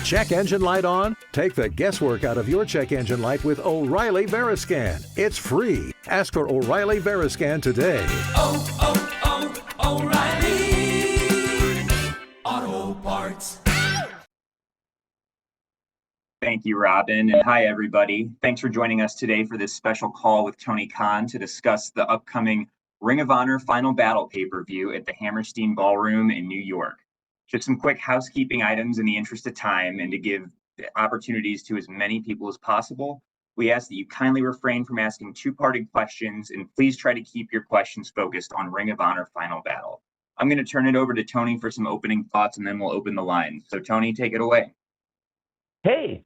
Check engine light on? Take the guesswork out of your check engine light with O'Reilly Veriscan. It's free. Ask for O'Reilly Veriscan today. O'Reilly Auto Parts. Thank you, Robin, and hi, everybody. Thanks for joining us today for this special call with Tony Khan to discuss the upcoming Ring of Honor Final Battle pay-per-view at the Hammerstein Ballroom in New York. Just some quick housekeeping items in the interest of time and to give opportunities to as many people as possible. We ask that you kindly refrain from asking two-parted questions and please try to keep your questions focused on Ring of Honor Final Battle. I'm going to turn it over to Tony for some opening thoughts and then we'll open the lines. So Tony, take it away. Hey,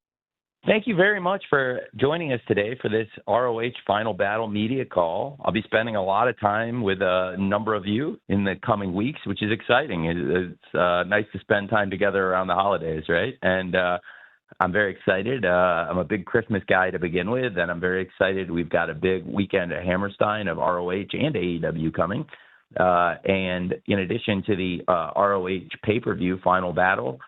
thank you very much for joining us today for this ROH Final Battle media call. I'll be spending a lot of time with a number of you in the coming weeks, which is exciting. It's nice to spend time together around the holidays, right? And I'm very excited. I'm a big Christmas guy to begin with, and I'm very excited. We've got a big weekend at Hammerstein of ROH and AEW coming. And in addition to the ROH pay-per-view Final Battle,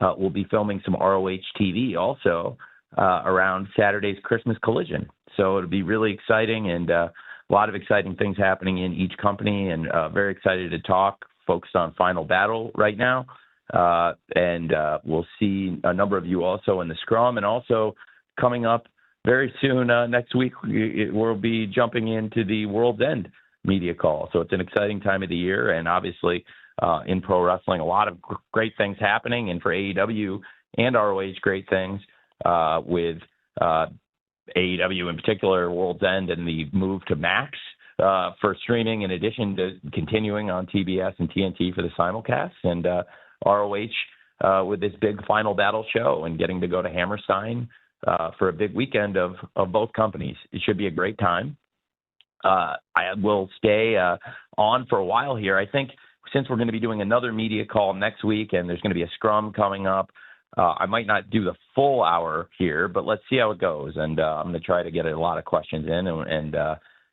we'll be filming some ROH TV also around Saturday's Christmas Collision. So it'll be really exciting and a lot of exciting things happening in each company, and very excited to talk, focused on Final Battle right now. And we'll see a number of you also in the scrum, and also coming up very soon next week, we'll be jumping into the World's End media call. So it's an exciting time of the year, and obviously in pro wrestling, a lot of great things happening, and for AEW and ROH, great things with AEW in particular, World's End, and the move to Max for streaming, in addition to continuing on TBS and TNT for the simulcast, and ROH with this big Final Battle show and getting to go to Hammerstein for a big weekend of both companies. It should be a great time. I will stay on for a while here. I think since we're going to be doing another media call next week and there's going to be a scrum coming up, I might not do the full hour here, but let's see how it goes. And I'm going to try to get a lot of questions in,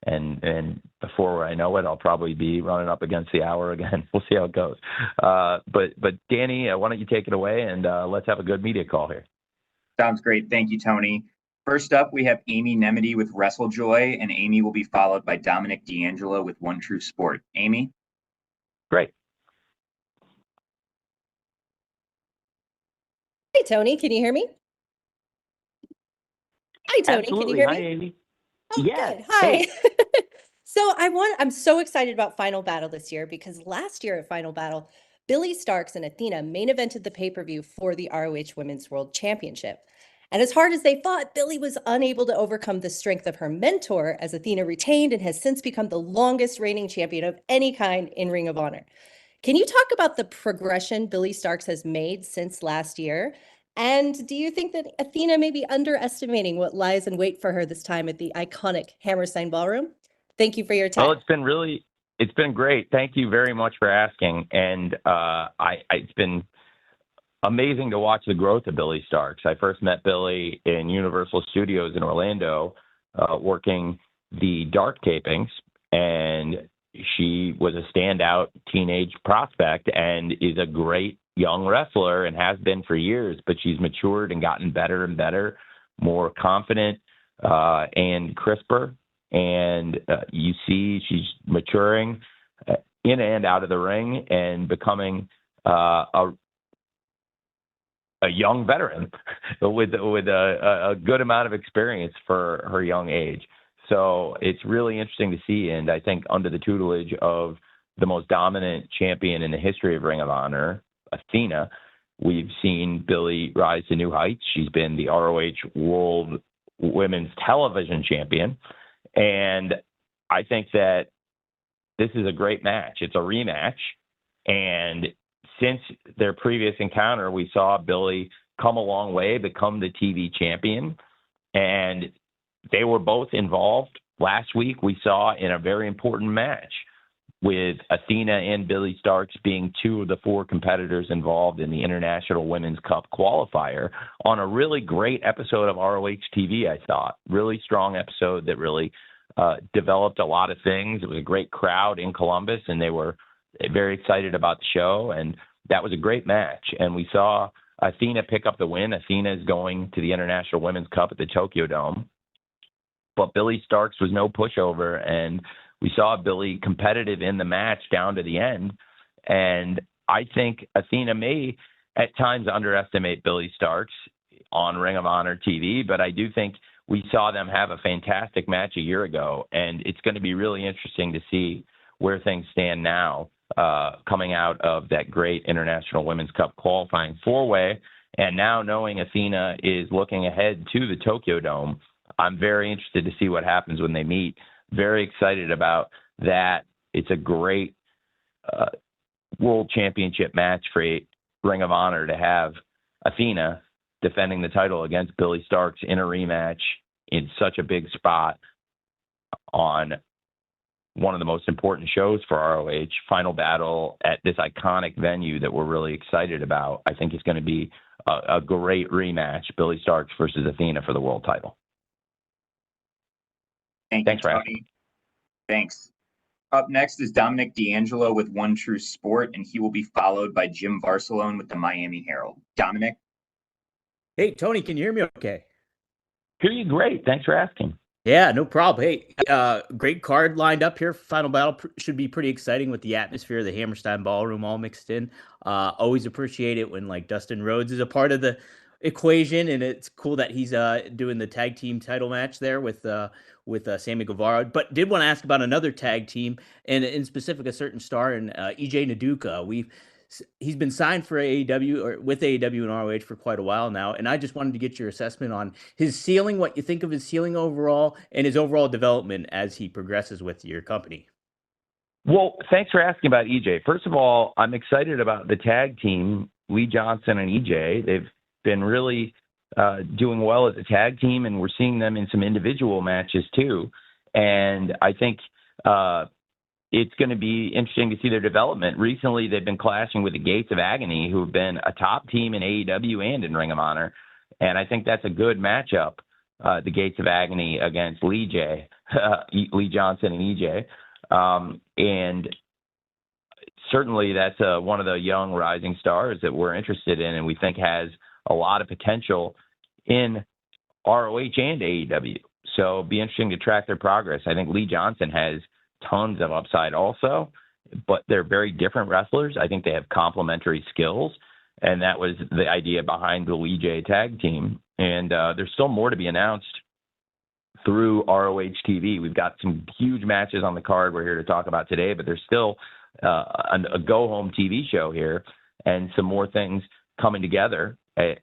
and before I know it, I'll probably be running up against the hour again. We'll see how it goes. But Danny, why don't you take it away, and let's have a good media call here. Sounds great. Thank you, Tony. First up, we have Amy Nemedy with WrestleJoy, and Amy will be followed by Dominic D'Angelo with One True Sport. Amy? Great. Hi, Tony. Can you hear me? Hi, Tony. Absolutely. Can you hear me? Hi, Amy. Oh, Yeah. good. Hi. Hey. So I'm so excited about Final Battle this year because last year at Final Battle, Billy Starks and Athena main evented the pay-per-view for the ROH Women's World Championship. And as hard as they fought, Billy was unable to overcome the strength of her mentor, as Athena retained and has since become the longest reigning champion of any kind in Ring of Honor. Can you talk about the progression Billy Starks has made since last year? And do you think that Athena may be underestimating what lies in wait for her this time at the iconic Hammerstein Ballroom? Thank you for your time. Well, it's been great. Thank you very much for asking. And it's been amazing to watch the growth of Billy Starks. I first met Billy in Universal Studios in Orlando, working the dark tapings, and she was a standout teenage prospect and is a great young wrestler and has been for years, but she's matured and gotten better and better, more confident and crisper. And you see she's maturing in and out of the ring and becoming a young veteran with a good amount of experience for her young age. So it's really interesting to see. And I think under the tutelage of the most dominant champion in the history of Ring of Honor, Athena, we've seen Billy rise to new heights. She's been the ROH World Women's Television Champion. And I think that this is a great match. It's a rematch. And since their previous encounter, we saw Billy come a long way, become the TV champion. And they were both involved last week, we saw, in a very important match, with Athena and Billy Starks being two of the four competitors involved in the International Women's Cup qualifier on a really great episode of ROH TV, I thought. Really strong episode that really developed a lot of things. It was a great crowd in Columbus, and they were very excited about the show, and that was a great match. And we saw Athena pick up the win. Athena is going to the International Women's Cup at the Tokyo Dome. But Billy Starks was no pushover, and we saw Billy competitive in the match down to the end. And I think Athena may at times underestimate Billy Starks on Ring of Honor TV, but I do think we saw them have a fantastic match a year ago, and it's going to be really interesting to see where things stand now, coming out of that great International Women's Cup qualifying four-way. And now knowing Athena is looking ahead to the Tokyo Dome, I'm very interested to see what happens when they meet. Very excited about that. It's a great world championship match for Ring of Honor to have Athena defending the title against Billy Starks in a rematch in such a big spot on one of the most important shows for ROH, Final Battle at this iconic venue that we're really excited about. I think it's going to be a great rematch, Billy Starks versus Athena for the world title. Thanks, Tony. Thanks. Up next is Dominic D'Angelo with One True Sport, and he will be followed by Jim Barcelone with the Miami Herald. Dominic? Hey, Tony, can you hear me okay? Hear you great. Thanks for asking. Yeah, no problem. Hey, great card lined up here. Final Battle should be pretty exciting with the atmosphere of the Hammerstein Ballroom all mixed in. Always appreciate it when like Dustin Rhodes is a part of the equation, and it's cool that he's doing the tag team title match there with Sammy Guevara. But did want to ask about another tag team, and in specific a certain star in EJ Naduka. He's been signed for AEW or with AEW and ROH for quite a while now, and I just wanted to get your assessment on his ceiling, what you think of his ceiling overall, and his overall development as he progresses with your company. Well, thanks for asking about EJ. First of all, I'm excited about the tag team, Lee Johnson and EJ. They've been really doing well as a tag team, and we're seeing them in some individual matches too. And I think it's going to be interesting to see their development. Recently, they've been clashing with the Gates of Agony, who have been a top team in AEW and in Ring of Honor. And I think that's a good matchup, the Gates of Agony against Lee Johnson and EJ. And certainly that's one of the young rising stars that we're interested in and we think has a lot of potential in ROH and AEW. So it'll be interesting to track their progress. I think Lee Johnson has tons of upside also, but they're very different wrestlers. I think they have complementary skills, and that was the idea behind the Lee J tag team. And there's still more to be announced through ROH TV. We've got some huge matches on the card we're here to talk about today, but there's still a go-home TV show here and some more things coming together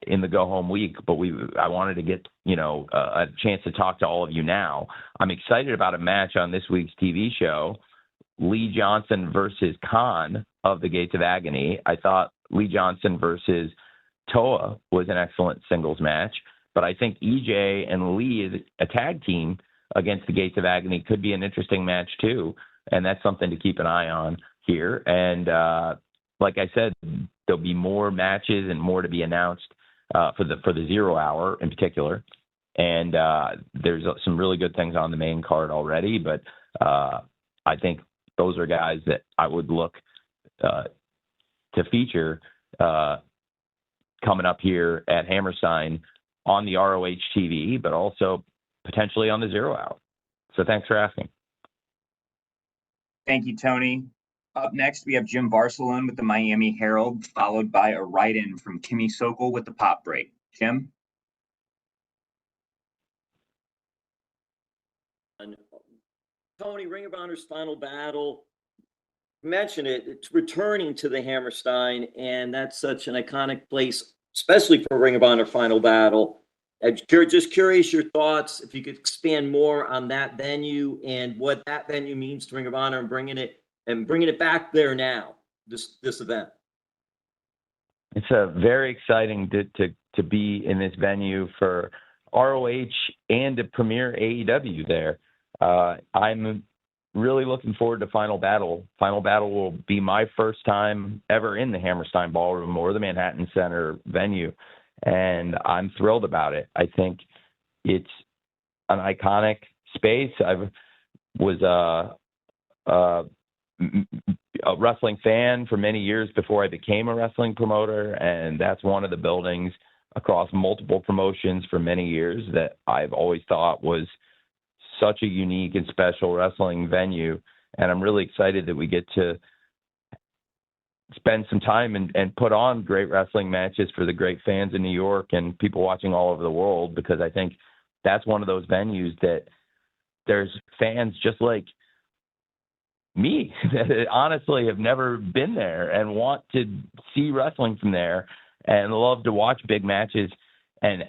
in the go-home week. But I wanted to get a chance to talk to all of you now. I'm excited about a match on this week's TV show, Lee Johnson versus Khan of the Gates of Agony. I thought Lee Johnson versus Toa was an excellent singles match, but I think EJ and Lee as a tag team against the Gates of Agony could be an interesting match too, and that's something to keep an eye on here. And like I said, there'll be more matches and more to be announced for the 0 hour in particular. And there's some really good things on the main card already, but I think those are guys that I would look to feature coming up here at Hammerstein on the ROH TV, but also potentially on the 0 hour. So thanks for asking. Thank you, Tony. Up next, we have Jim Barcelone with the Miami Herald, followed by a write-in from Kimmy Sokol with the Pop Break. Jim? Tony, Ring of Honor's Final Battle, mention it, it's returning to the Hammerstein, and that's such an iconic place, especially for Ring of Honor Final Battle. I'm just curious your thoughts, if you could expand more on that venue and what that venue means to Ring of Honor and bringing it back there now, this event. It's very exciting to be in this venue for ROH and to premiere AEW there. I'm really looking forward to Final Battle. Final Battle will be my first time ever in the Hammerstein Ballroom or the Manhattan Center venue, and I'm thrilled about it. I think it's an iconic space. I was a wrestling fan for many years before I became a wrestling promoter, and that's one of the buildings across multiple promotions for many years that I've always thought was such a unique and special wrestling venue. And I'm really excited that we get to spend some time and put on great wrestling matches for the great fans in New York and people watching all over the world, because I think that's one of those venues that there's fans just like me that honestly have never been there and want to see wrestling from there and love to watch big matches and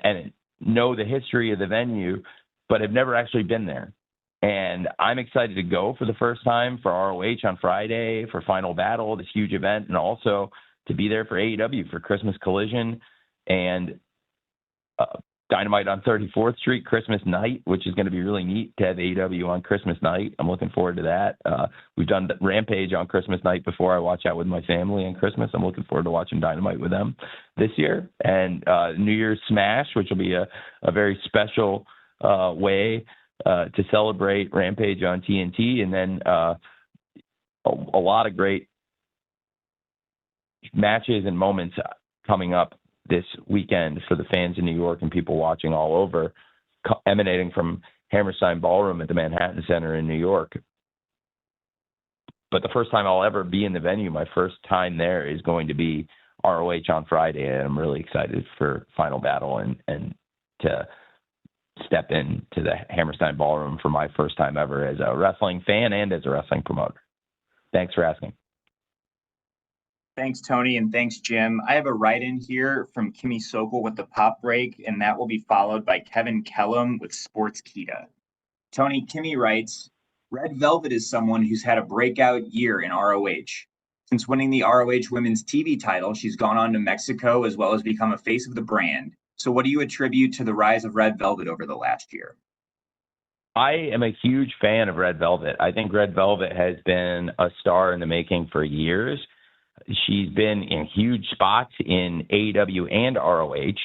know the history of the venue, but have never actually been there. And I'm excited to go for the first time for ROH on Friday for Final Battle, this huge event, and also to be there for AEW for Christmas Collision and Dynamite on 34th Street Christmas night, which is going to be really neat to have AEW on Christmas night. I'm looking forward to that. We've done Rampage on Christmas night before. I watch out with my family on Christmas. I'm looking forward to watching Dynamite with them this year. And New Year's Smash, which will be a very special way to celebrate Rampage on TNT. And then a lot of great matches and moments coming up this weekend for the fans in New York and people watching all over, emanating from Hammerstein Ballroom at the Manhattan Center in New York. But the first time I'll ever be in the venue, my first time there, is going to be ROH on Friday, and I'm really excited for Final Battle and to step into the Hammerstein Ballroom for my first time ever as a wrestling fan and as a wrestling promoter. Thanks for asking. Thanks, Tony, and thanks, Jim. I have a write-in here from Kimmy Sokol with the Pop Break, and that will be followed by Kevin Kellum with Sports Kita. Tony, Kimmy writes, Red Velvet is someone who's had a breakout year in ROH. Since winning the ROH Women's TV title, she's gone on to Mexico as well as become a face of the brand. So what do you attribute to the rise of Red Velvet over the last year? I am a huge fan of Red Velvet. I think Red Velvet has been a star in the making for years. She's been in huge spots in AEW and ROH,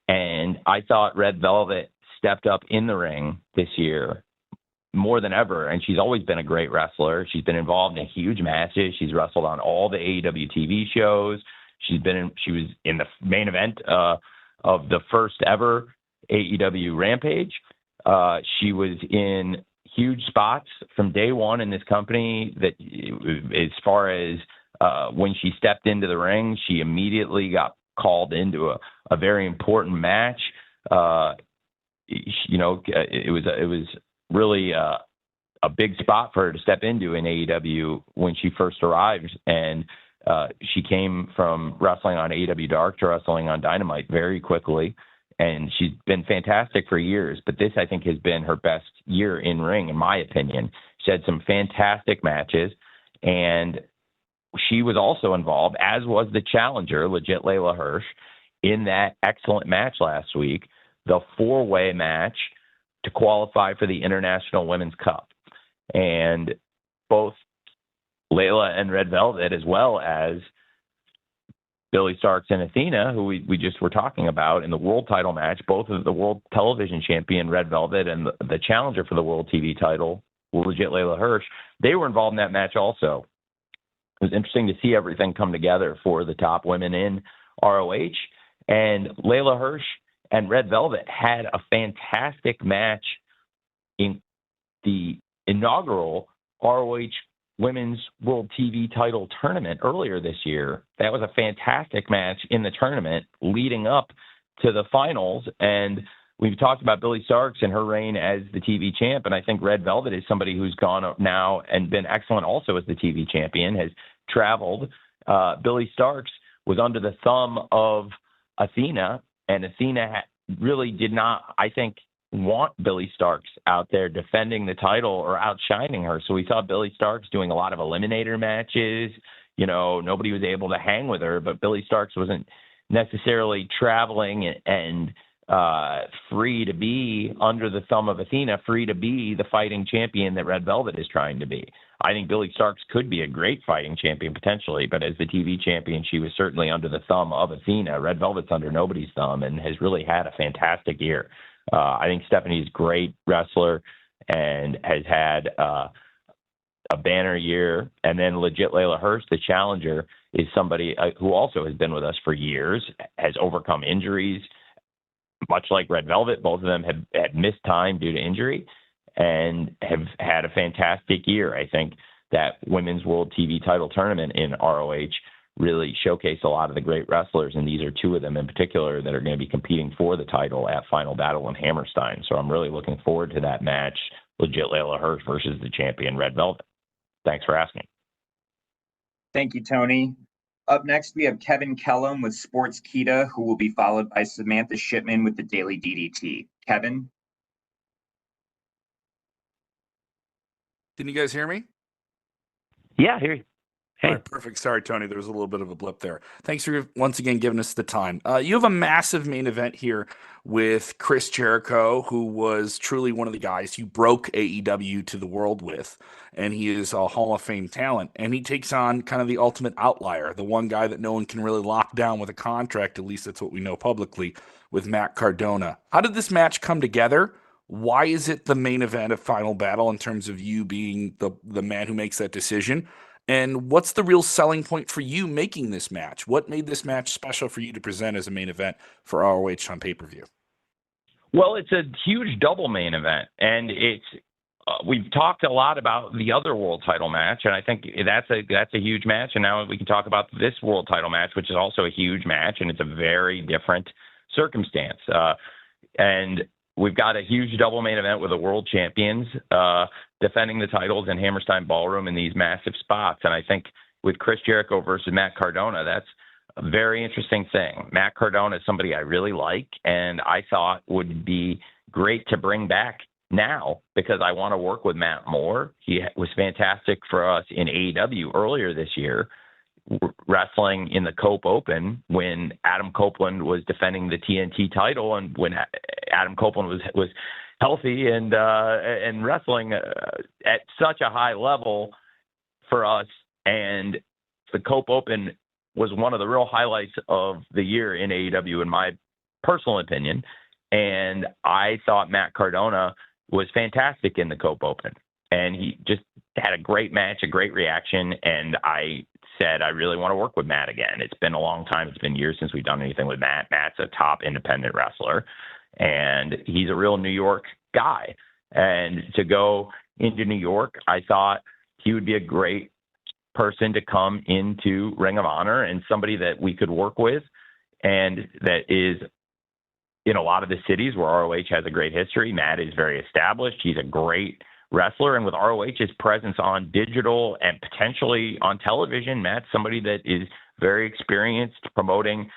and I thought Red Velvet stepped up in the ring this year more than ever, and she's always been a great wrestler. She's been involved in huge matches. She's wrestled on all the AEW TV shows. She was in the main event of the first ever AEW Rampage. She was in huge spots from day one in this company, that as far as when she stepped into the ring, she immediately got called into a very important match. It was really a big spot for her to step into in AEW when she first arrived. And she came from wrestling on AEW Dark to wrestling on Dynamite very quickly. And she's been fantastic for years. But this, I think, has been her best year in ring, in my opinion. She had some fantastic matches. And she was also involved, as was the challenger, legit Layla Hirsch, in that excellent match last week, the four-way match to qualify for the International Women's Cup. And both Layla and Red Velvet, as well as Billy Starks and Athena, who we just were talking about in the world title match, both of the world television champion Red Velvet and the challenger for the world TV title, legit Layla Hirsch, they were involved in that match also. It was interesting to see everything come together for the top women in ROH. And Layla Hirsch and Red Velvet had a fantastic match in the inaugural ROH Women's World TV title tournament earlier this year. That was a fantastic match in the tournament leading up to the finals. And we've talked about Billy Starks and her reign as the TV champ, and I think Red Velvet is somebody who's gone up now and been excellent also as the TV champion, has traveled. Billy Starks was under the thumb of Athena, and Athena really did not, I think, want Billy Starks out there defending the title or outshining her. So we saw Billy Starks doing a lot of eliminator matches. Nobody was able to hang with her, but Billy Starks wasn't necessarily traveling and free to be under the thumb of Athena, free to be the fighting champion that Red Velvet is trying to be. I think Billy Starks could be a great fighting champion potentially, but as the TV champion, she was certainly under the thumb of Athena. Red Velvet's under nobody's thumb and has really had a fantastic year. I think Stephanie's a great wrestler and has had a banner year. And then legit Layla Hurst, the challenger, is somebody who also has been with us for years, has overcome injuries, much like Red Velvet. Both of them have had missed time due to injury and have had a fantastic year. I think that Women's World TV title tournament in ROH really showcased a lot of the great wrestlers, and these are two of them in particular that are going to be competing for the title at Final Battle in Hammerstein. So I'm really looking forward to that match, legit Layla Hurst versus the champion Red Velvet. Thanks for asking. Thank you, Tony. Up next, we have Kevin Kellum with Sports Kita, who will be followed by Samantha Shipman with the Daily DDT. Kevin? Can you guys hear me? Yeah, here you. Hey. All right, perfect. Sorry, Tony, there was a little bit of a blip there. Thanks for once again giving us the time. You have a massive main event here with Chris Jericho, who was truly one of the guys you broke AEW to the world with, and he is a Hall of Fame talent. And he takes on kind of the ultimate outlier, the one guy that no one can really lock down with a contract, at least that's what we know publicly, with Matt Cardona. How did this match come together? Why is it the main event of Final Battle in terms of you being the man who makes that decision? And what's the real selling point for you making this match? What made this match special for you to present as a main event for ROH on pay-per-view? Well, it's a huge double main event, and it's we've talked a lot about the other world title match, and I think that's a huge match. And now we can talk about this world title match, which is also a huge match, and it's a very different circumstance. And we've got a huge double main event with the world champions defending the titles in Hammerstein Ballroom in these massive spots. And I think with Chris Jericho versus Matt Cardona, that's a very interesting thing. Matt Cardona is somebody I really like, and I thought would be great to bring back now because I want to work with Matt more. He was fantastic for us in AEW earlier this year, wrestling in the Cope Open when Adam Copeland was defending the TNT title, and when Adam Copeland was healthy and wrestling at such a high level for us. And the Cope Open was one of the real highlights of the year in AEW, in my personal opinion. And I thought Matt Cardona was fantastic in the Cope Open, and he just had a great match, a great reaction. And I said, I really want to work with Matt again. It's been a long time. It's been years since we've done anything with Matt. Matt's a top independent wrestler, and he's a real New York guy. And to go into New York, I thought he would be a great person to come into Ring of Honor and somebody that we could work with, and that is in a lot of the cities where ROH has a great history. Matt is very established. He's a great wrestler. And with ROH's presence on digital and potentially on television, Matt's somebody that is very experienced promoting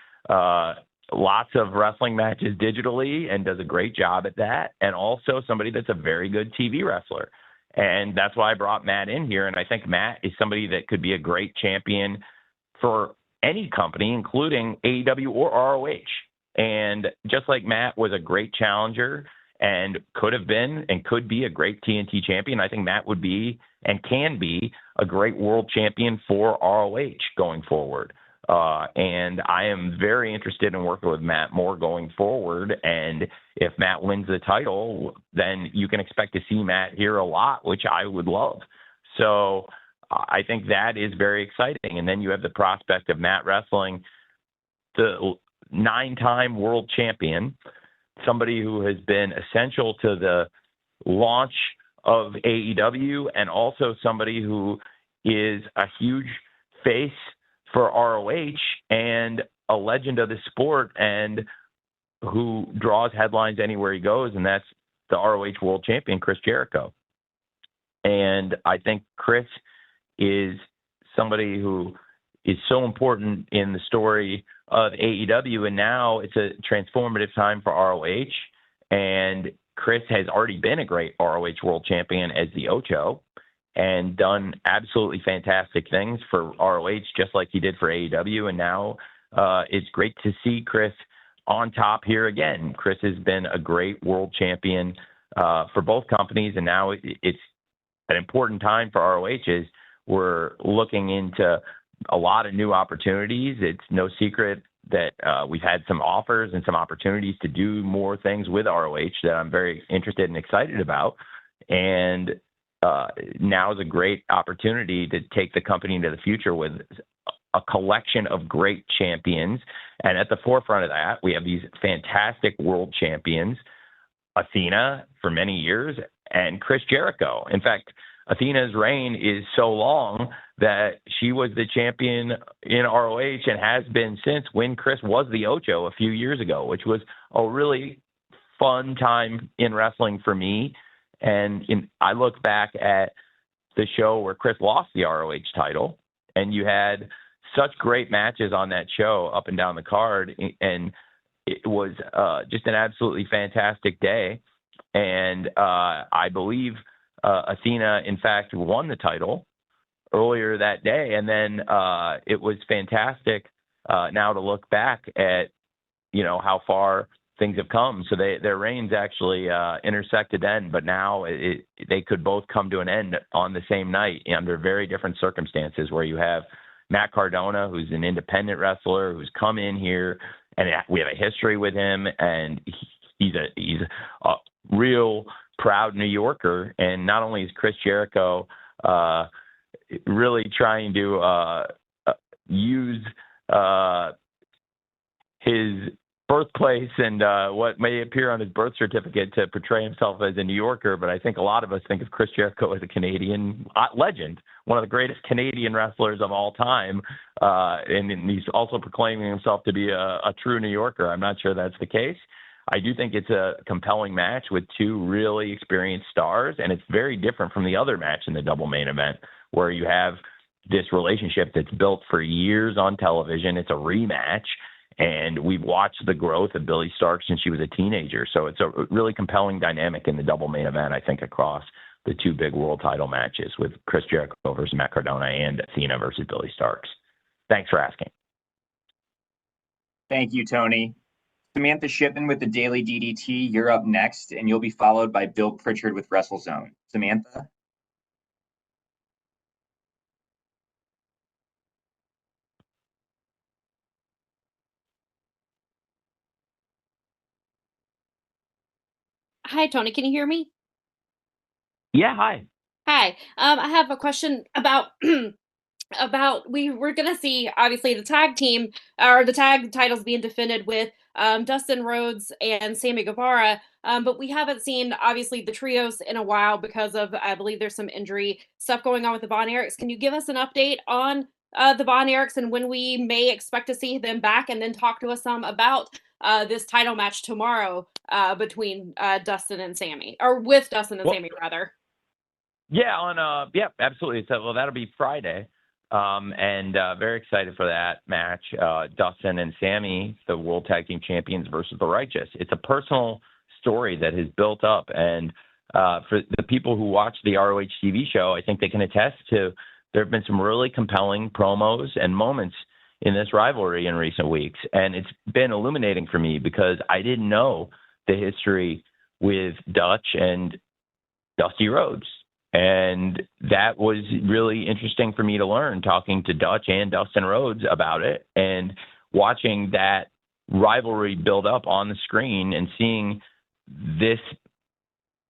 lots of wrestling matches digitally and does a great job at that. And also somebody that's a very good TV wrestler. And that's why I brought Matt in here. And I think Matt is somebody that could be a great champion for any company, including AEW or ROH. And just like Matt was a great challenger and could have been and could be a great TNT champion, I think Matt would be and can be a great world champion for ROH going forward. And I am very interested in working with Matt more going forward. And if Matt wins the title, then you can expect to see Matt here a lot, which I would love. So I think that is very exciting. And then you have the prospect of Matt wrestling the 9-time world champion, somebody who has been essential to the launch of AEW, and also somebody who is a huge face for ROH and a legend of the sport, and who draws headlines anywhere he goes, and that's the ROH world champion, Chris Jericho. And I think Chris is somebody who is so important in the story of AEW, and now it's a transformative time for ROH. And Chris has already been a great ROH world champion as the Ocho and done absolutely fantastic things for ROH, just like he did for AEW. And now it's great to see Chris on top here again. Chris has been a great world champion for both companies, and now it's an important time for ROH as we're looking into a lot of new opportunities. It's no secret that we've had some offers and some opportunities to do more things with ROH that I'm very interested and excited about. And now is a great opportunity to take the company into the future with a collection of great champions. And at the forefront of that, we have these fantastic world champions, Athena for many years, and Chris Jericho. In fact, Athena's reign is so long that she was the champion in ROH and has been since, when Chris was the Ocho a few years ago, which was a really fun time in wrestling for me. And I look back at the show where Chris lost the ROH title, and you had such great matches on that show up and down the card, and it was just an absolutely fantastic day. And I believe Athena, in fact, won the title earlier that day. And then it was fantastic now to look back at, how far things have come. So their reigns actually intersected then, but now they could both come to an end on the same night under very different circumstances, where you have Matt Cardona, who's an independent wrestler, who's come in here, and we have a history with him, and he's a real proud New Yorker. And not only is Chris Jericho really trying to use his birthplace and what may appear on his birth certificate to portray himself as a New Yorker, but I think a lot of us think of Chris Jericho as a Canadian legend, one of the greatest Canadian wrestlers of all time, and he's also proclaiming himself to be a true New Yorker. I'm not sure that's the case. I do think it's a compelling match with two really experienced stars, and it's very different from the other match in the double main event, where you have this relationship that's built for years on television. It's a rematch, and we've watched the growth of Billie Starkz since she was a teenager. So it's a really compelling dynamic in the double main event, I think, across the two big world title matches with Chris Jericho versus Matt Cardona and Athena versus Billie Starkz. Thanks for asking. Thank you, Tony. Samantha Shipman with the Daily DDT, you're up next, and you'll be followed by Bill Pritchard with WrestleZone. Samantha? Hi, Tony. Can you hear me? Yeah, hi. Hi. I have a question about we're gonna see obviously the tag team or the tag titles being defended with Dustin Rhodes and Sammy Guevara, but we haven't seen obviously the trios in a while because of, I believe there's some injury stuff going on with the Von Erichs. Can you give us an update on the Von Erichs and when we may expect to see them back, and then talk to us some about this title match tomorrow between Dustin and Sammy, or with Dustin and Sammy rather? Yeah, absolutely. So, that'll be Friday. And very excited for that match. Dustin and Sammy, the World Tag Team Champions versus the Righteous. It's a personal story that has built up. And for the people who watch the ROH TV show, I think they can attest to there have been some really compelling promos and moments in this rivalry in recent weeks. And it's been illuminating for me because I didn't know the history with Dutch and Dusty Rhodes. And that was really interesting for me to learn, talking to Dutch and Dustin Rhodes about it and watching that rivalry build up on the screen and seeing this.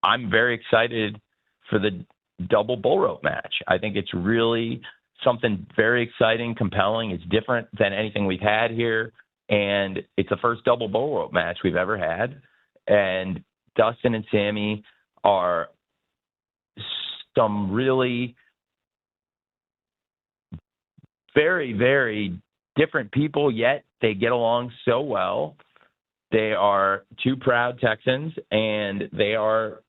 I'm very excited for the double bull rope match. I think it's really something very exciting, compelling. It's different than anything we've had here. And it's the first double bull rope match we've ever had. And Dustin and Sammy are some really very, very different people, yet they get along so well. They are two proud Texans, and they are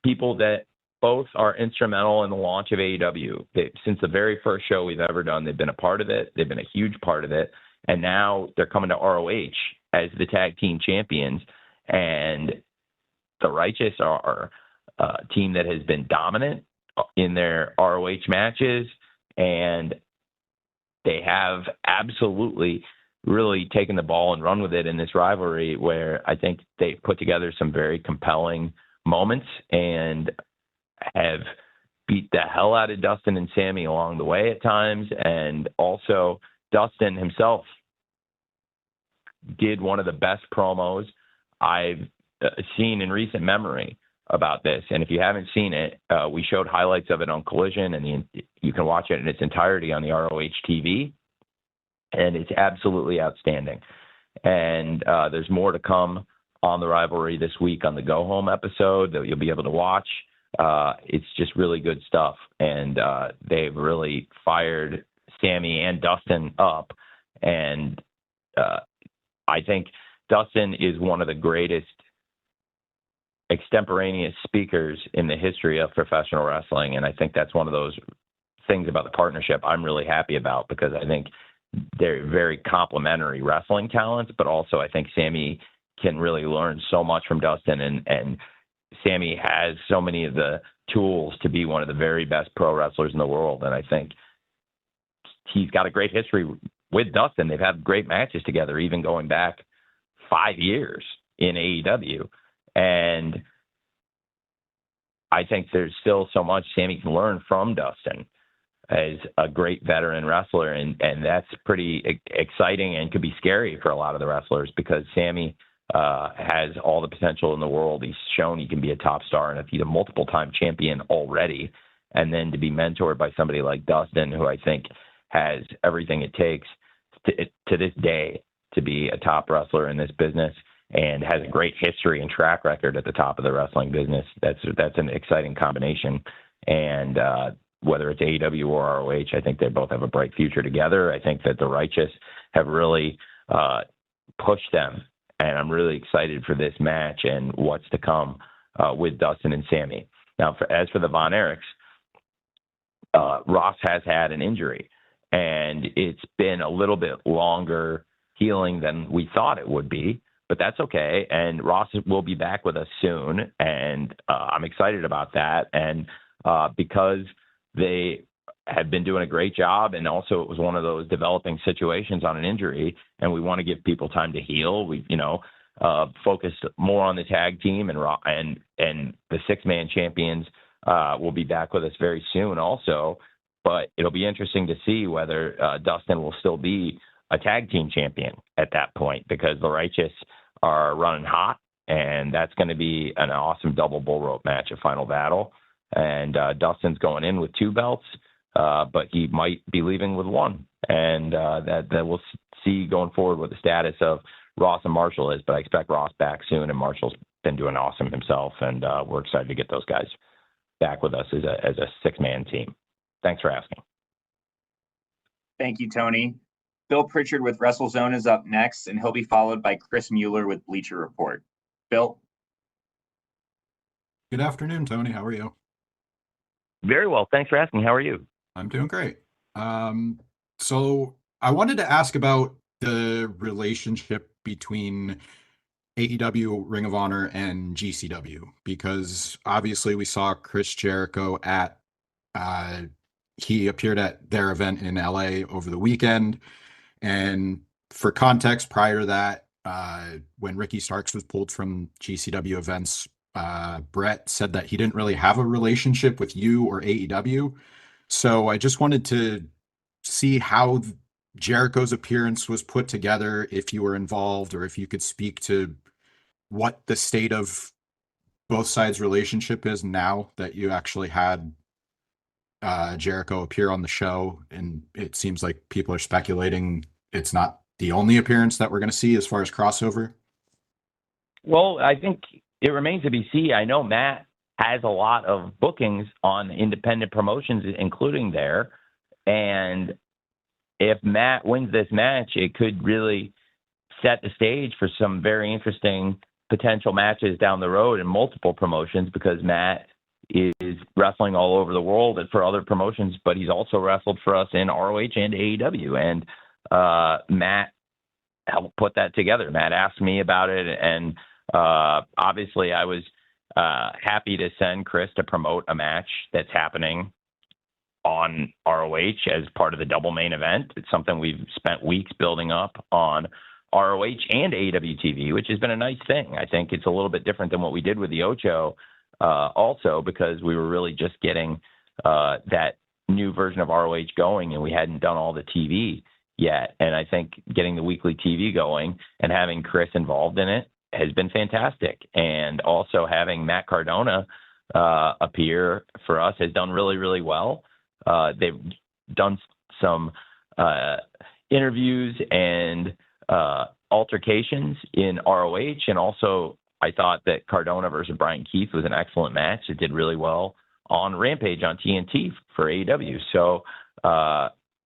people that both are instrumental in the launch of AEW. Since the very first show we've ever done, they've been a part of it. They've been a huge part of it. And now they're coming to ROH as the tag team champions. And the Righteous are a team that has been dominant in their ROH matches, and they have absolutely really taken the ball and run with it in this rivalry, where I think they put together some very compelling moments and have beat the hell out of Dustin and Sammy along the way at times. And also Dustin himself did one of the best promos I've seen in recent memory about this. And if you haven't seen it, we showed highlights of it on Collision, and you can watch it in its entirety on the ROH TV. And it's absolutely outstanding. And there's more to come on the rivalry this week on the Go Home episode that you'll be able to watch. It's just really good stuff. And they've really fired Sammy and Dustin up. And I think Dustin is one of the greatest extemporaneous speakers in the history of professional wrestling. And I think that's one of those things about the partnership I'm really happy about, because I think they're very complementary wrestling talents, but also I think Sammy can really learn so much from Dustin, and Sammy has so many of the tools to be one of the very best pro wrestlers in the world. And I think he's got a great history with Dustin. They've had great matches together, even going back 5 years in AEW. And I think there's still so much Sammy can learn from Dustin as a great veteran wrestler. And that's pretty exciting and could be scary for a lot of the wrestlers, because Sammy has all the potential in the world. He's shown he can be a top star, and if he's a multiple-time champion already, and then to be mentored by somebody like Dustin, who I think has everything it takes to this day to be a top wrestler in this business, and has a great history and track record at the top of the wrestling business. That's an exciting combination. And whether it's AEW or ROH, I think they both have a bright future together. I think that the Righteous have really pushed them, and I'm really excited for this match and what's to come with Dustin and Sammy. Now, as for the Von Erichs, Ross has had an injury, and it's been a little bit longer healing than we thought it would be, but that's okay. And Ross will be back with us soon, and I'm excited about that. And because they have been doing a great job, and also it was one of those developing situations on an injury, and we want to give people time to heal. We, focused more on the tag team, and the 6-man champions will be back with us very soon also. But it'll be interesting to see whether Dustin will still be a tag team champion at that point, because the Righteous are running hot, and that's going to be an awesome double bull rope match at Final Battle. And Dustin's going in with 2 belts, but he might be leaving with 1. And that we'll see going forward what the status of Ross and Marshall is. But I expect Ross back soon, and Marshall's been doing awesome himself, and we're excited to get those guys back with us as a 6-man team. Thanks for asking. Thank you, Tony. Bill Pritchard with WrestleZone is up next, and he'll be followed by Chris Mueller with Bleacher Report. Bill? Good afternoon, Tony. How are you? Very well. Thanks for asking. How are you? I'm doing great. So I wanted to ask about the relationship between AEW, Ring of Honor, and GCW, because obviously we saw Chris Jericho he appeared at their event in LA over the weekend. And for context, prior to that, when Ricky Starks was pulled from GCW events, Brett said that he didn't really have a relationship with you or AEW. So I just wanted to see how Jericho's appearance was put together, if you were involved, or if you could speak to what the state of both sides' relationship is now that you actually had Jericho appear on the show. And it seems like people are speculating it's not the only appearance that we're going to see as far as crossover. Well, I think it remains to be seen. I know Matt has a lot of bookings on independent promotions, including there. And if Matt wins this match, it could really set the stage for some very interesting potential matches down the road in multiple promotions, because Matt is wrestling all over the world and for other promotions, but he's also wrestled for us in ROH and AEW. And Matt helped put that together. Matt asked me about it, and obviously I was happy to send Chris to promote a match that's happening on ROH as part of the double main event. It's something we've spent weeks building up on ROH and AEW TV, which has been a nice thing. I think it's a little bit different than what we did with the Ocho, also because we were really just getting that new version of ROH going, and we hadn't done all the TV yet. And I think getting the weekly TV going and having Chris involved in it has been fantastic. And also having Matt Cardona appear for us has done really, really well. They've done some interviews and altercations in ROH, and also I thought that Cardona versus Brian Keith was an excellent match. It did really well on Rampage on TNT for AEW. So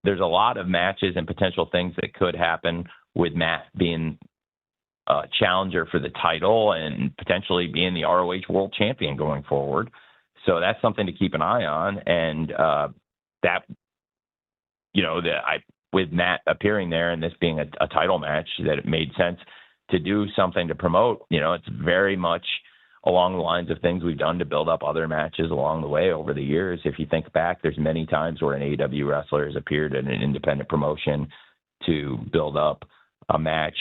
there's a lot of matches and potential things that could happen with Matt being a challenger for the title and potentially being the ROH World Champion going forward. So that's something to keep an eye on. And that, with Matt appearing there and this being a title match, that it made sense to do something to promote. It's very much along the lines of things we've done to build up other matches along the way over the years. If you think back, there's many times where an AEW wrestler has appeared in an independent promotion to build up a match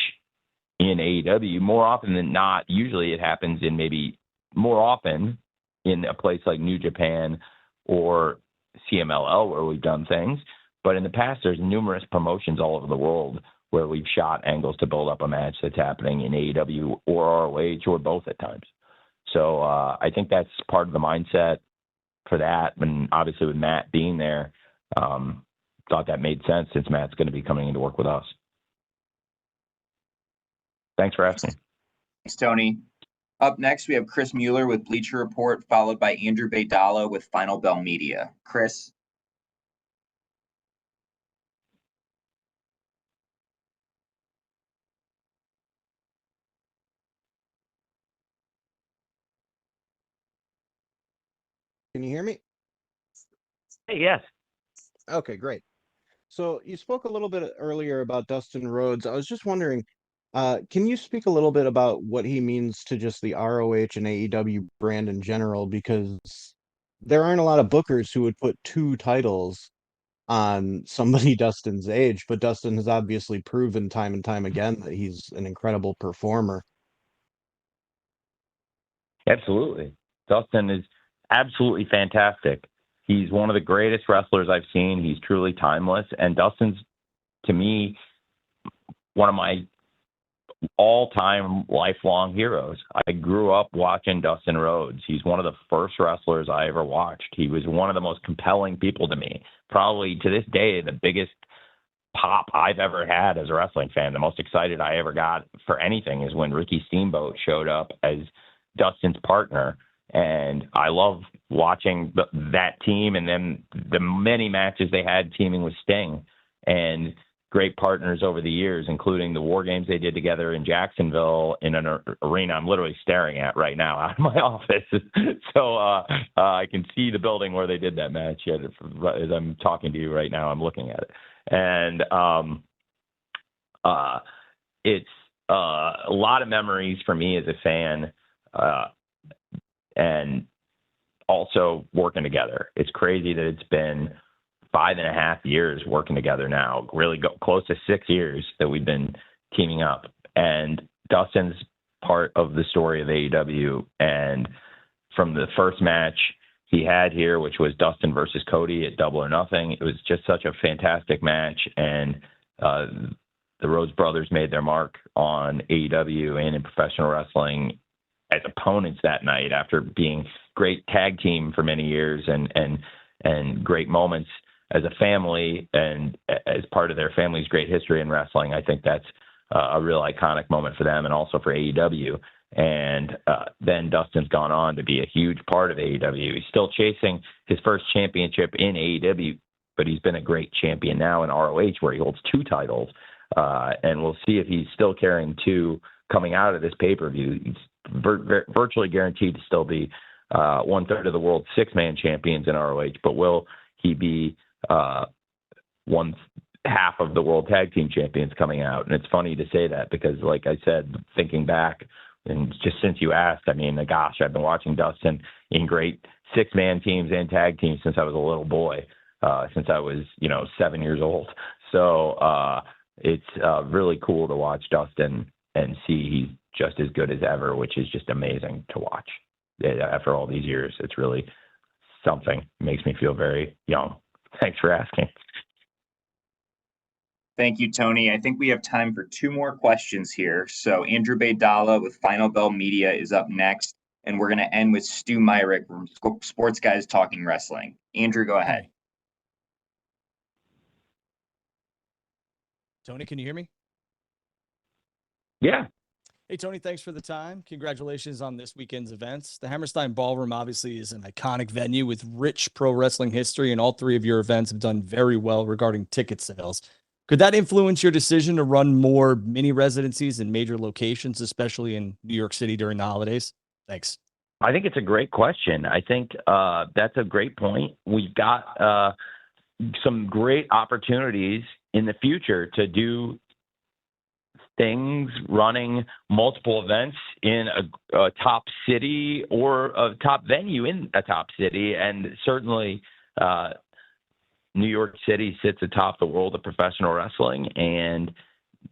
in AEW. More often than not, usually it happens in maybe more often in a place like New Japan or CMLL where we've done things. But in the past, there's numerous promotions all over the world where we've shot angles to build up a match that's happening in AEW or ROH or both at times. So I think that's part of the mindset for that. And obviously with Matt being there, thought that made sense since Matt's going to be coming in to work with us. Thanks for asking. Thanks, Tony. Up next, we have Chris Mueller with Bleacher Report, followed by Andrew Baydala with Final Bell Media. Chris. Can you hear me? Hey, yes. Okay, great. So you spoke a little bit earlier about Dustin Rhodes. I was just wondering, can you speak a little bit about what he means to just the ROH and AEW brand in general? Because there aren't a lot of bookers who would put two titles on somebody Dustin's age, but Dustin has obviously proven time and time again that he's an incredible performer. Absolutely. Dustin is absolutely fantastic. He's one of the greatest wrestlers I've seen. He's truly timeless. And Dustin's, to me, one of my all-time lifelong heroes. I grew up watching Dustin Rhodes. He's one of the first wrestlers I ever watched. He was one of the most compelling people to me. Probably to this day, the biggest pop I've ever had as a wrestling fan. The most excited I ever got for anything is when Ricky Steamboat showed up as Dustin's partner. And I love watching that team and then the many matches they had teaming with Sting and great partners over the years, including the War Games they did together in Jacksonville in an arena I'm literally staring at right now out of my office. So I can see the building where they did that match. As I'm talking to you right now, I'm looking at it. And it's a lot of memories for me as a fan. And also working together. It's crazy that it's been 5.5 years working together now, really close to 6 years that we've been teaming up. And Dustin's part of the story of AEW. And from the first match he had here, which was Dustin versus Cody at Double or Nothing, it was just such a fantastic match. And the Rhodes brothers made their mark on AEW and in professional wrestling as opponents that night after being great tag team for many years and great moments as a family and as part of their family's great history in wrestling. I think that's a real iconic moment for them and also for AEW. And then Dustin's gone on to be a huge part of AEW. He's still chasing his first championship in AEW, but he's been a great champion now in ROH where he holds 2 titles. And we'll see if he's still carrying 2 coming out of this pay-per-view. He's virtually guaranteed to still be 1/3 of the world's 6-man champions in ROH, but will he be 1/2 of the world tag team champions coming out? And it's funny to say that because, like I said, thinking back, and just since you asked, I mean, gosh, I've been watching Dustin in great 6-man teams and tag teams since I was a little boy, since I was, 7 years old. So it's really cool to watch Dustin and see he's just as good as ever, which is just amazing to watch. After all these years, it's really something. It makes me feel very young. Thanks for asking. Thank you, Tony. I think we have time for two more questions here. So Andrew Baydala with Final Bell Media is up next, and we're going to end with Stu Myrick from Sports Guys Talking Wrestling. Andrew, go ahead. Hey. Tony, can you hear me? Yeah. Hey, Tony, thanks for the time. Congratulations on this weekend's events. The Hammerstein Ballroom obviously is an iconic venue with rich pro wrestling history, and all three of your events have done very well regarding ticket sales. Could that influence your decision to run more mini residencies in major locations, especially in New York City during the holidays? Thanks. I think it's a great question. I think that's a great point. We've got some great opportunities in the future to do things, running multiple events in a top city or a top venue in a top city. And certainly New York City sits atop the world of professional wrestling, and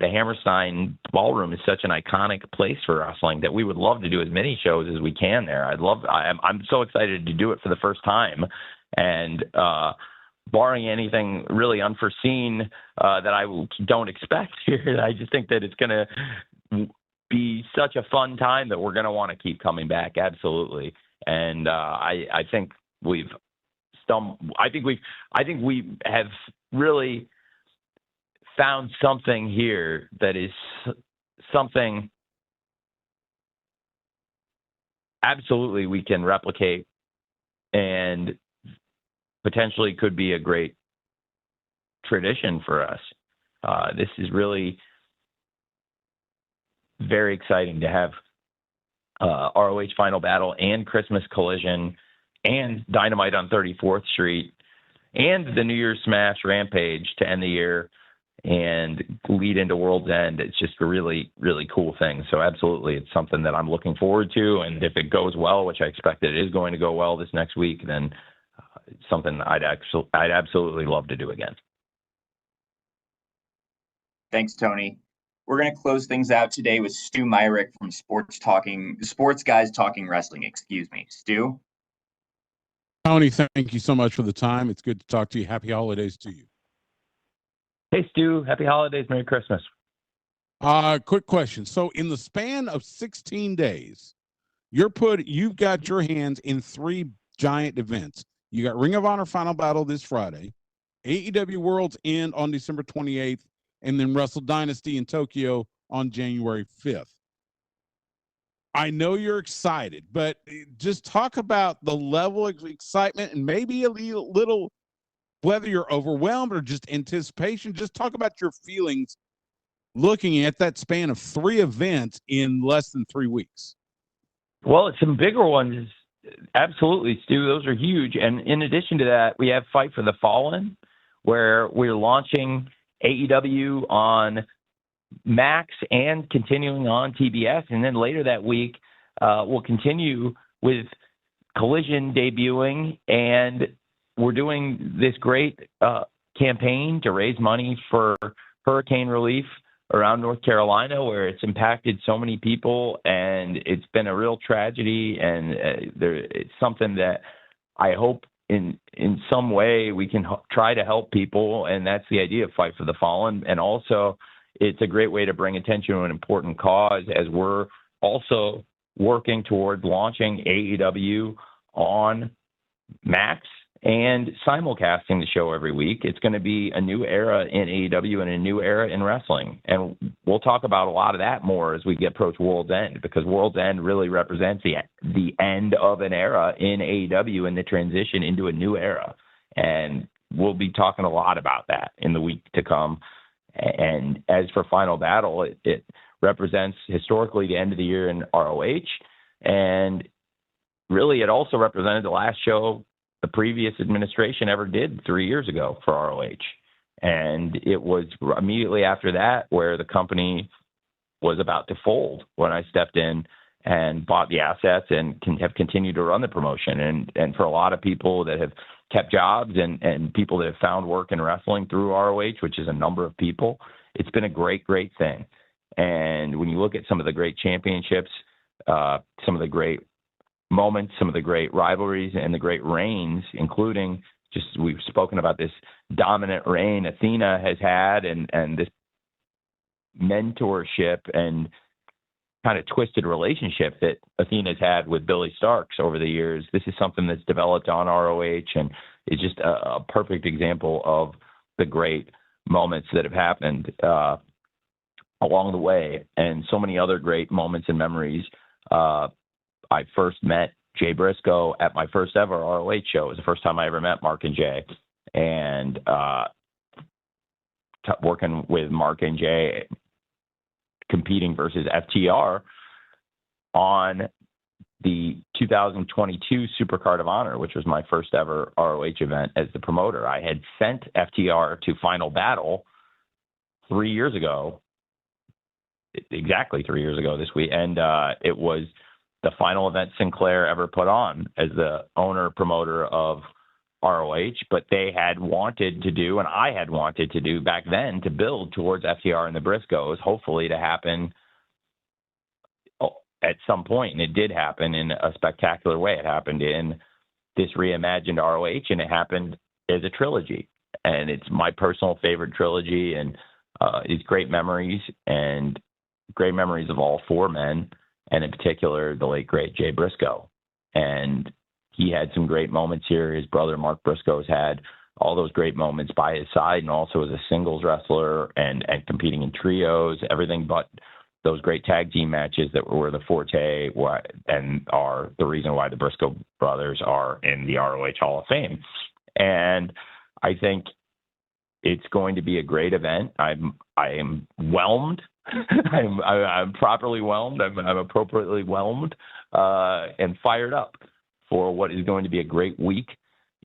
the Hammerstein Ballroom is such an iconic place for wrestling that we would love to do as many shows as we can there. I'm so excited to do it for the first time, and barring anything really unforeseen that I don't expect here, I just think that it's going to be such a fun time that we're going to want to keep coming back. Absolutely. And I think we have really found something here that is something absolutely we can replicate and potentially could be a great tradition for us. This is really very exciting to have ROH Final Battle and Christmas Collision and Dynamite on 34th Street and the New Year's Smash Rampage to end the year and lead into World's End. It's just a really, really cool thing. So absolutely, it's something that I'm looking forward to. And if it goes well, which I expect it is going to go well this next week, then it's something I'd absolutely love to do again. Thanks, Tony. We're going to close things out today with Stu Myrick from Sports Guys Talking Wrestling. Excuse me, Stu. Tony, thank you so much for the time. It's good to talk to you. Happy holidays to you. Hey, Stu. Happy holidays. Merry Christmas. Quick question. So in the span of 16 days, you've got your hands in three giant events. You got Ring of Honor Final Battle this Friday, AEW World's End on December 28th, and then Wrestle Dynasty in Tokyo on January 5th. I know you're excited, but just talk about the level of excitement and maybe a little, whether you're overwhelmed or just anticipation. Just talk about your feelings looking at that span of three events in less than 3 weeks. Well, it's some bigger ones. Absolutely, Stu. Those are huge. And in addition to that, we have Fight for the Fallen, where we're launching AEW on Max and continuing on TBS. And then later that week, we'll continue with Collision debuting. And we're doing this great campaign to raise money for hurricane relief around North Carolina, where it's impacted so many people, and it's been a real tragedy. And it's something that I hope in some way we can try to help people, and that's the idea of Fight for the Fallen. And also, it's a great way to bring attention to an important cause, as we're also working toward launching AEW on Max and simulcasting the show every week. It's going to be a new era in AEW and a new era in wrestling. And we'll talk about a lot of that more as we get approach World's End, because World's End really represents the end of an era in AEW and the transition into a new era. And we'll be talking a lot about that in the week to come. And as for Final Battle, it represents historically the end of the year in ROH. And really, it also represented the last show the previous administration ever did 3 years ago for ROH. And it was immediately after that where the company was about to fold when I stepped in and bought the assets and have continued to run the promotion. And for a lot of people that have kept jobs and people that have found work in wrestling through ROH, which is a number of people, it's been a great, great thing. And when you look at some of the great championships, some of the great moments, some of the great rivalries and the great reigns, including we've spoken about this dominant reign Athena has had, and this mentorship and kind of twisted relationship that Athena's had with Billy Starks over the years. This is something that's developed on ROH, and it's just a perfect example of the great moments that have happened along the way, and so many other great moments and memories. I first met Jay Briscoe at my first ever ROH show. It was the first time I ever met Mark and Jay, and working with Mark and Jay, competing versus FTR on the 2022 Supercard of Honor, which was my first ever ROH event as the promoter. I had sent FTR to Final Battle 3 years ago, exactly 3 years ago this week, and it was the final event Sinclair ever put on as the owner promoter of ROH, but they had wanted to do, and I had wanted to do back then, to build towards FTR and the Briscoes, hopefully to happen at some point, and it did happen in a spectacular way. It happened in this reimagined ROH, and it happened as a trilogy, and it's my personal favorite trilogy, and it's great memories, and great memories of all four men, and in particular, the late, great Jay Briscoe. And he had some great moments here. His brother, Mark Briscoe, has had all those great moments by his side, and also as a singles wrestler and competing in trios, everything but those great tag team matches that were the forte and are the reason why the Briscoe brothers are in the ROH Hall of Fame. And I think it's going to be a great event. I am whelmed. I'm properly whelmed. I'm appropriately whelmed and fired up for what is going to be a great week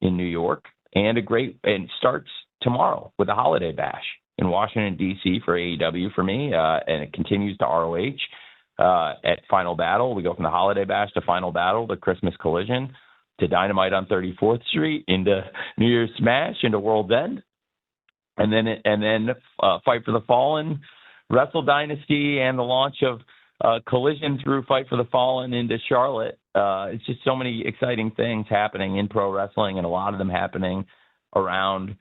in New York, and it starts tomorrow with the Holiday Bash in Washington, D.C. for AEW for me, and it continues to ROH at Final Battle. We go from the Holiday Bash to Final Battle to Christmas Collision to Dynamite on 34th Street into New Year's Smash into World's End, and then Fight for the Fallen, Wrestle Dynasty, and the launch of Collision through Fight for the Fallen into Charlotte. It's just so many exciting things happening in pro wrestling, and a lot of them happening around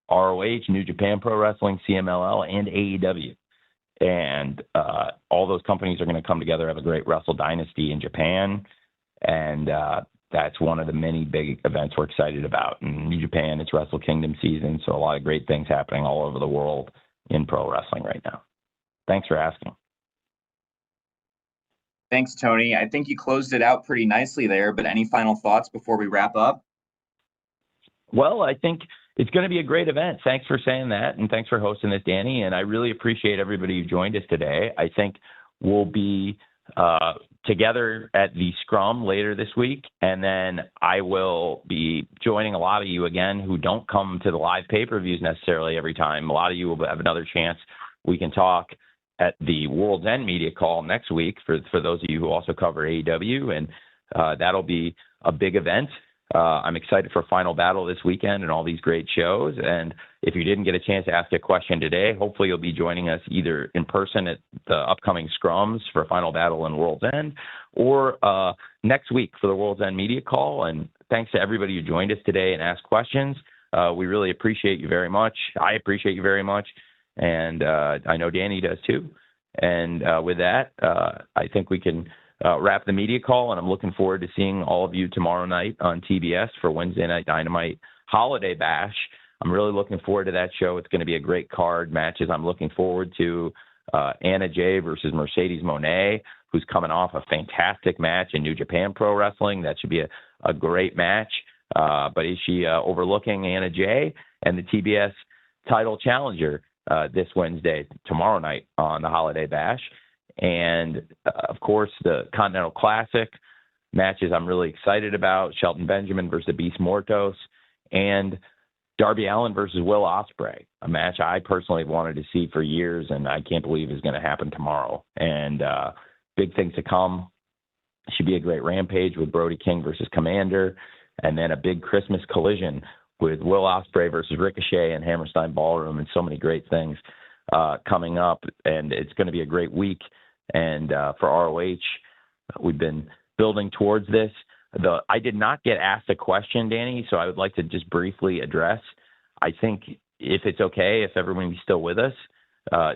ROH, New Japan Pro Wrestling, CMLL, and AEW. And all those companies are going to come together, have a great Wrestle Dynasty in Japan. And that's one of the many big events we're excited about. In New Japan, it's Wrestle Kingdom season, so a lot of great things happening all over the world in pro wrestling right now. Thanks for asking. Thanks, Tony. I think you closed it out pretty nicely there, but any final thoughts before we wrap up? Well, I think it's going to be a great event. Thanks for saying that, and thanks for hosting this, Danny. And I really appreciate everybody who joined us today. I think we'll be together at the Scrum later this week, and then I will be joining a lot of you again who don't come to the live pay-per-views necessarily every time. A lot of you will have another chance. We can talk at the World's End media call next week for those of you who also cover AEW, and that'll be a big event. I'm excited for Final Battle this weekend and all these great shows. And if you didn't get a chance to ask a question today, hopefully you'll be joining us either in person at the upcoming Scrums for Final Battle and World's End, or next week for the World's End media call. And thanks to everybody who joined us today and asked questions. We really appreciate you very much. I appreciate you very much. And I know Danny does too. And with that, I think we can wrap the media call, and I'm looking forward to seeing all of you tomorrow night on TBS for Wednesday Night Dynamite Holiday Bash. I'm really looking forward to that show. It's going to be a great card. Matches I'm looking forward to: Anna Jay versus Mercedes Moné, who's coming off a fantastic match in New Japan Pro Wrestling. That should be a great match. But is she overlooking Anna Jay and the TBS title challenger this Wednesday, tomorrow night on the Holiday Bash? And, of course, the Continental Classic matches I'm really excited about: Shelton Benjamin versus Beast Mortos, and Darby Allin versus Will Ospreay, a match I personally wanted to see for years, and I can't believe is going to happen tomorrow. And big things to come. Should be a great Rampage with Brody King versus Commander, and then a big Christmas Collision with Will Ospreay versus Ricochet and Hammerstein Ballroom, and so many great things coming up. And it's going to be a great week. And for ROH, we've been building towards this I did not get asked a question, Danny, so I would like to just briefly address. I think if it's okay, if everyone's still with us,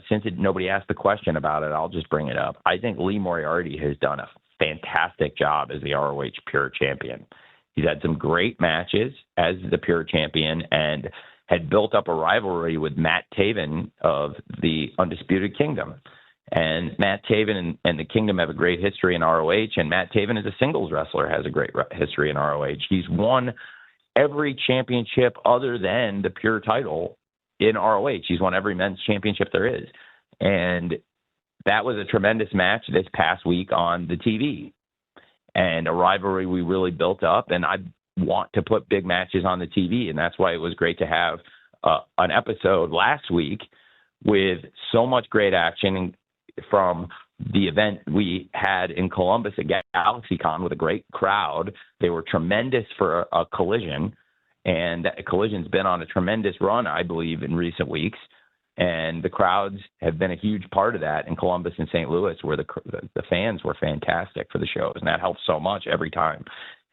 since nobody asked the question about it, I'll just bring it up. I think Lee Moriarty has done a fantastic job as the ROH Pure Champion. He's had some great matches as the Pure Champion and had built up a rivalry with Matt Taven of the Undisputed Kingdom. And Matt Taven and the Kingdom have a great history in ROH, and Matt Taven as a singles wrestler has a great history in ROH. He's won every championship other than the Pure title in ROH. He's won every men's championship there is. And that was a tremendous match this past week on the TV, and a rivalry we really built up. And I want to put big matches on the TV, and that's why it was great to have an episode last week with so much great action from the event we had in Columbus at GalaxyCon with a great crowd. They were tremendous for a Collision, and Collision's been on a tremendous run, I believe, in recent weeks. And the crowds have been a huge part of that in Columbus and St. Louis, where the fans were fantastic for the shows, and that helps so much every time.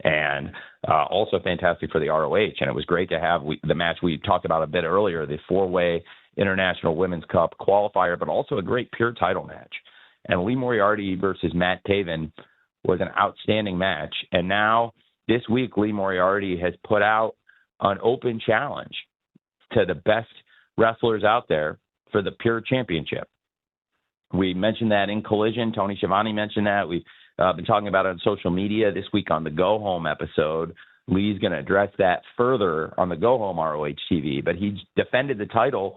And also fantastic for the ROH. And it was great to have the match we talked about a bit earlier, the 4-way International Women's Cup qualifier, but also a great Pure title match. And Lee Moriarty versus Matt Taven was an outstanding match. And now this week, Lee Moriarty has put out an open challenge to the best wrestlers out there for the Pure Championship. We mentioned that in Collision. Tony Schiavone mentioned that. We've been talking about it on social media this week on the Go Home episode. Lee's going to address that further on the Go Home ROH TV, but he defended the title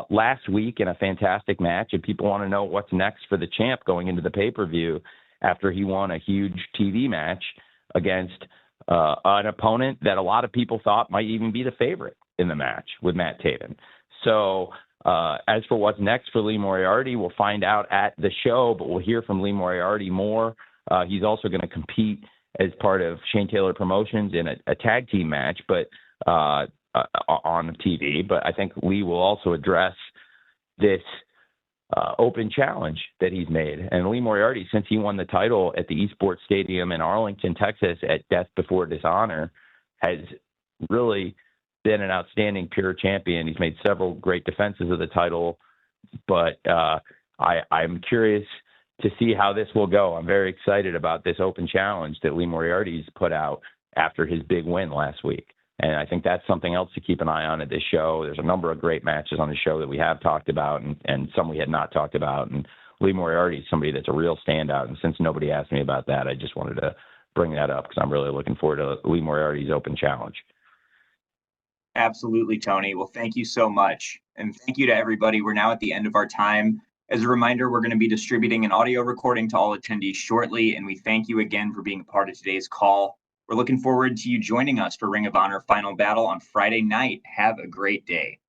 last week in a fantastic match, and people want to know what's next for the champ going into the pay-per-view after he won a huge TV match against an opponent that a lot of people thought might even be the favorite in the match with Matt Taven. So as for what's next for Lee Moriarty, we'll find out at the show, but we'll hear from Lee Moriarty more. He's also going to compete as part of Shane Taylor Promotions in a tag team match, but on TV. But I think Lee will also address this open challenge that he's made. And Lee Moriarty, since he won the title at the Esports Stadium in Arlington, Texas at Death Before Dishonor, has really been an outstanding Pure champion. He's made several great defenses of the title, but I'm curious to see how this will go. I'm very excited about this open challenge that Lee Moriarty's put out after his big win last week. And I think that's something else to keep an eye on at this show. There's a number of great matches on the show that we have talked about and some we had not talked about. And Lee Moriarty is somebody that's a real standout. And since nobody asked me about that, I just wanted to bring that up because I'm really looking forward to Lee Moriarty's open challenge. Absolutely, Tony. Well, thank you so much. And thank you to everybody. We're now at the end of our time. As a reminder, we're going to be distributing an audio recording to all attendees shortly. And we thank you again for being a part of today's call. We're looking forward to you joining us for Ring of Honor Final Battle on Friday night. Have a great day.